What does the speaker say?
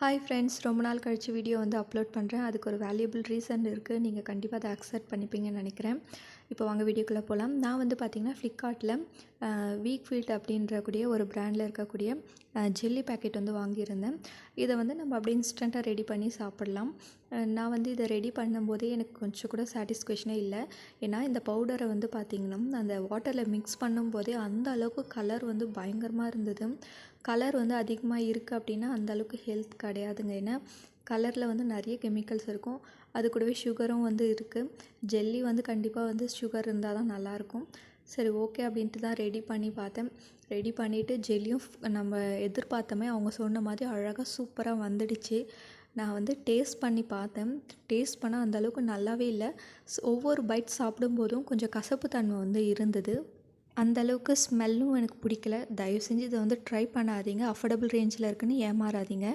Hi friends, ரொம்ப நாள் கழிச்சு வீடியோ வந்து அப்லோட் பண்ணுறேன். அதுக்கு ஒரு வேல்யூபிள் ரீசன் இருக்குது. நீங்கள் கண்டிப்பாக அதை அக்செப்ட் பண்ணிப்பீங்கன்னு நினைக்கிறேன். இப்போ வாங்க வீடியோக்குள்ளே போகலாம். நான் வந்து பார்த்திங்கன்னா ஃப்ளிப்கார்ட்டில் வீக்ஃபீல்ட் அப்படின்றக்கூடிய ஒரு பிராண்டில் இருக்கக்கூடிய ஜெல்லி பேக்கெட் வந்து வாங்கியிருந்தேன். இதை வந்து நம்ம அப்படியே இன்ஸ்டண்ட்டாக ரெடி பண்ணி சாப்பிட்லாம். நான் வந்து இதை ரெடி பண்ணும்போதே எனக்கு கொஞ்சம் கூட சாட்டிஸ்ஃபேக்ஷனே இல்லை. ஏன்னா இந்த பவுடரை வந்து பார்த்திங்கன்னா அந்த வாட்டரில் மிக்ஸ் பண்ணும்போதே அந்த அளவுக்கு கலர் வந்து பயங்கரமாக இருந்தது. கலர் வந்து அதிகமாக இருக்குது அப்படின்னா அந்தளவுக்கு ஹெல்த் கிடையாதுங்க. ஏன்னா கலரில் வந்து நிறைய கெமிக்கல்ஸ் இருக்கும். அது கூடவே சுகரும் வந்து இருக்குது. ஜெல்லி வந்து கண்டிப்பாக வந்து சுகர் இருந்தால் தான் நல்லாயிருக்கும். சரி, ஓகே அப்படின்ட்டு தான் ரெடி பண்ணி பார்த்தேன். ரெடி பண்ணிவிட்டு ஜெல்லியும் நம்ம எதிர்பார்த்தோமே அவங்க சொன்ன மாதிரி அழகாக சூப்பராக வந்துடுச்சு. நான் வந்து டேஸ்ட் பண்ணி பார்த்தேன். டேஸ்ட் பண்ணால் அந்தளவுக்கு நல்லாவே இல்லை. ஒவ்வொரு பைட் சாப்பிடும்போதும் கொஞ்சம் கசப்பு தன்மை வந்து இருந்தது. அந்தளவுக்கு ஸ்மெல்லும் எனக்கு பிடிக்கல. தயவு செஞ்சு இதை வந்து ட்ரை பண்ணாதீங்க. அஃபோர்டபுள் ரேஞ்சில் இருக்குன்னு ஏமாறாதீங்க.